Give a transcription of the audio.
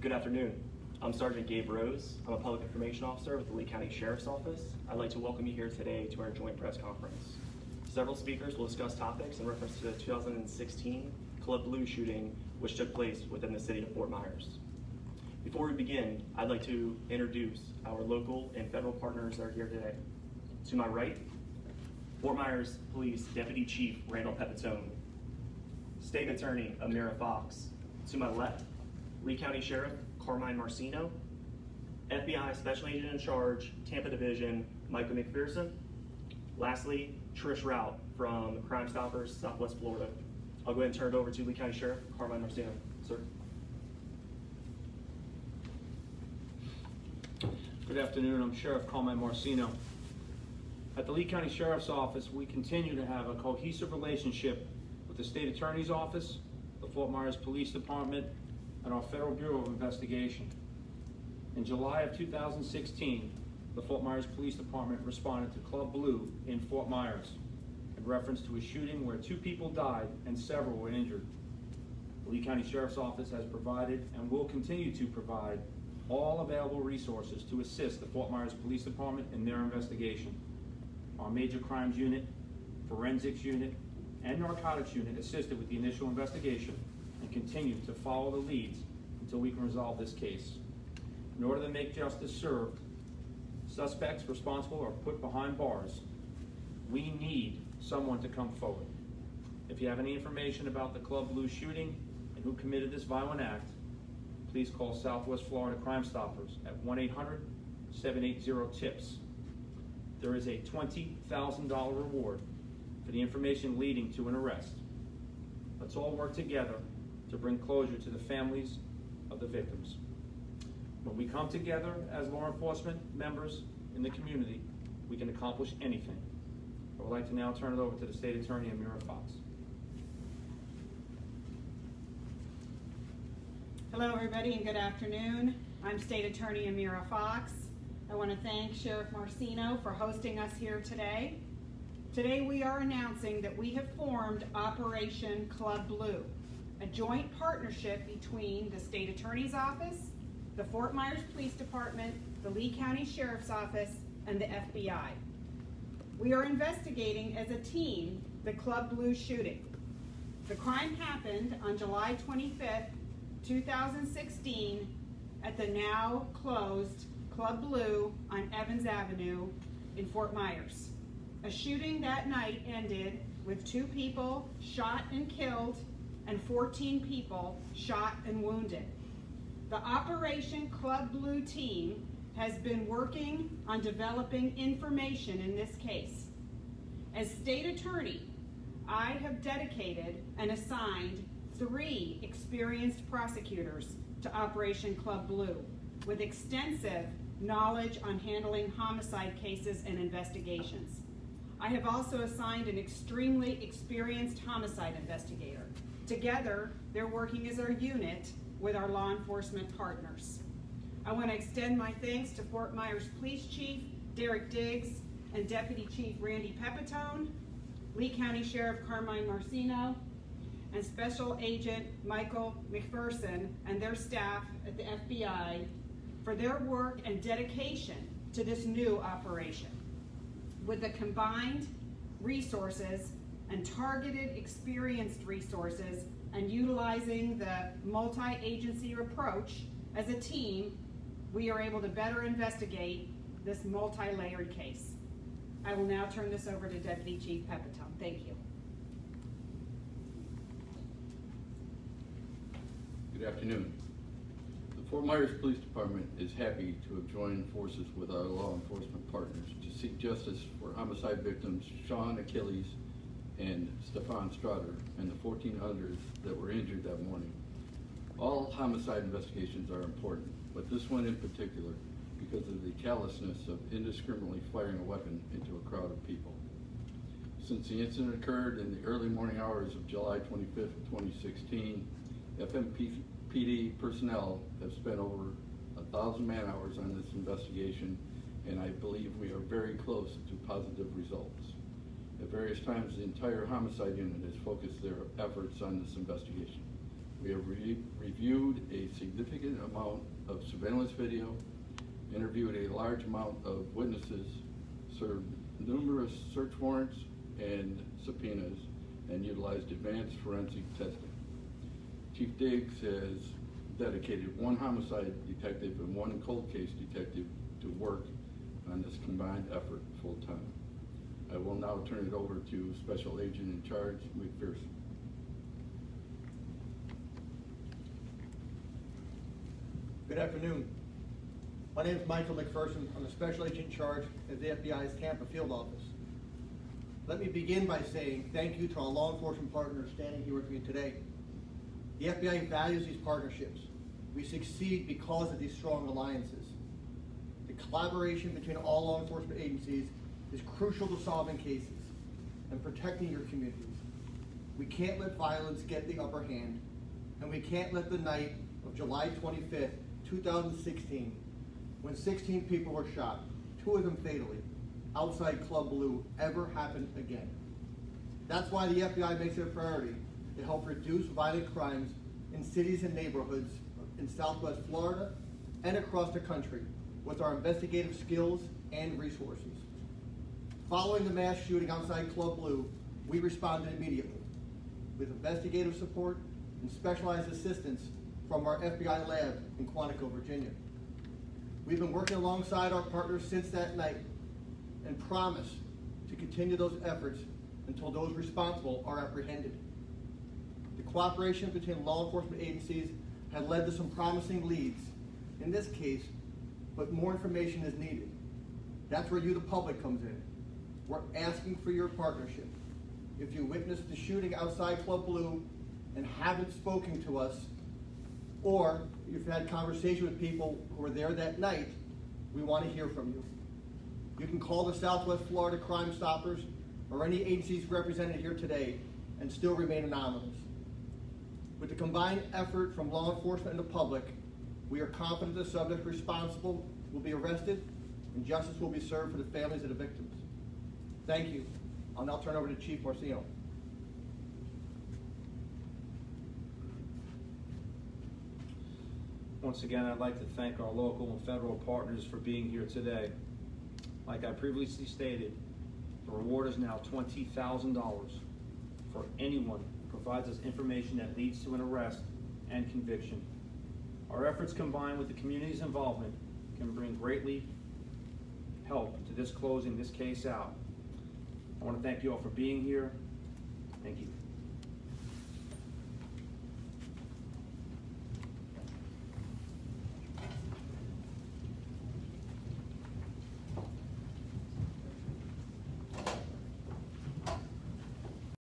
Good afternoon. I'm Sergeant Gabe Rose. I'm a Public Information Officer with the Lee County Sheriff's Office. I'd like to welcome you here today to our joint press conference. Several speakers will discuss topics in reference to the 2016 Club Blu shooting, which took place within the city of Fort Myers. Before we begin, I'd like to introduce our local and federal partners that are here today. To my right, Fort Myers Police Deputy Chief Randall Pepitone, State Attorney Amira Fox. To my left, Lee County Sheriff Carmen Marino, FBI Special Agent in Charge, Tampa Division, Michael McPherson. Lastly, Trish Rout from Crime Stoppers, Southwest Florida. I'll go ahead and turn it over to Lee County Sheriff Carmen Marino. Sir. Good afternoon, I'm Sheriff Carmen Marino. At the Lee County Sheriff's Office, we continue to have a cohesive relationship with the State Attorney's Office, the Fort Myers Police Department, and our Federal Bureau of Investigation. In July of 2016, the Fort Myers Police Department responded to Club Blu in Fort Myers in reference to a shooting where 2 people died and several were injured. The Lee County Sheriff's Office has provided and will continue to provide all available resources to assist the Fort Myers Police Department in their investigation. Our Major Crimes Unit, Forensics Unit, and Narcotics Unit assisted with the initial investigation and continue to follow the leads until we can resolve this case. In order to make justice served, suspects responsible are put behind bars. We need someone to come forward. If you have any information about the Club Blu shooting and who committed this violent act, please call Southwest Florida Crime Stoppers at 1-800-780-TIPS. There is a $20,000 reward for the information leading to an arrest. Let's all work together to bring closure to the families of the victims. When we come together as law enforcement members in the community, we can accomplish anything. I would like to now turn it over to the State Attorney, Amira Fox. Hello everybody and good afternoon. I'm State Attorney Amira Fox. I want to thank Sheriff Marino for hosting us here today. Today we are announcing that we have formed Operation Club Blu, a joint partnership between the State Attorney's Office, the Fort Myers Police Department, the Lee County Sheriff's Office, and the FBI. We are investigating as a team the Club Blu shooting. The crime happened on July 25th, 2016 at the now closed Club Blu on Evans Avenue in Fort Myers. A shooting that night ended with 2 people shot and killed and 14 people shot and wounded. The Operation Club Blu team has been working on developing information in this case. As State Attorney, I have dedicated and assigned 3 experienced prosecutors to Operation Club Blu with extensive knowledge on handling homicide cases and investigations. I have also assigned an extremely experienced homicide investigator. Together, they're working as our unit with our law enforcement partners. I want to extend my thanks to Fort Myers Police Chief Derrick Diggs and Deputy Chief Randy Pepitone, Lee County Sheriff Carmen Marino, and Special Agent Michael McPherson and their staff at the FBI for their work and dedication to this new operation. With the combined resources and targeted experienced resources and utilizing the multi-agency approach as a team, we are able to better investigate this multi-layered case. I will now turn this over to Deputy Chief Pepitone. Thank you. Good afternoon. The Fort Myers Police Department is happy to have joined forces with our law enforcement partners to seek justice for homicide victims Sean Achilles and Stefan Strader and the 14 others that were injured that morning. All homicide investigations are important, but this one in particular because of the callousness of indiscriminately firing a weapon into a crowd of people. Since the incident occurred in the early morning hours of July 25th, 2016, FMPD personnel have spent over 1,000 man-hours on this investigation, and I believe we are very close to positive results. At various times, the entire homicide unit has focused their efforts on this investigation. We have reviewed a significant amount of surveillance video, interviewed a large amount of witnesses, served numerous search warrants and subpoenas, and utilized advanced forensic testing. Chief Diggs has dedicated one homicide detective and one cold case detective to work on this combined effort full-time. I will now turn it over to Special Agent in Charge, McPherson. Good afternoon. My name is Michael McPherson. I'm the Special Agent in Charge at the FBI's Tampa Field Office. Let me begin by saying thank you to our law enforcement partners standing here with me today. The FBI values these partnerships. We succeed because of these strong alliances. The collaboration between all law enforcement agencies is crucial to solving cases and protecting your communities. We can't let violence get the upper hand, and we can't let the night of July 25th, 2016, when 16 people were shot, 2 of them fatally, outside Club Blu, ever happen again. That's why the FBI makes it a priority to help reduce violent crimes in cities and neighborhoods in Southwest Florida and across the country with our investigative skills and resources. Following the mass shooting outside Club Blu, we responded immediately with investigative support and specialized assistance from our FBI lab in Quantico, Virginia. We've been working alongside our partners since that night and promise to continue those efforts until those responsible are apprehended. The cooperation between law enforcement agencies has led to some promising leads in this case, but more information is needed. That's where you, the public, comes in. We're asking for your partnership. If you witnessed the shooting outside Club Blu and haven't spoken to us, or you've had conversation with people who were there that night, we want to hear from you. You can call the Southwest Florida Crime Stoppers or any agencies represented here today and still remain anonymous. With the combined effort from law enforcement and the public, we are confident the subject responsible will be arrested and justice will be served for the families of the victims. Thank you. I'll now turn over to Chief Marino. Once again, I'd like to thank our local and federal partners for being here today. Like I previously stated, the reward is now $20,000 for anyone who provides us information that leads to an arrest and conviction. Our efforts combined with the community's involvement can bring greatly help to this closing this case out. I want to thank you all for being here. Thank you.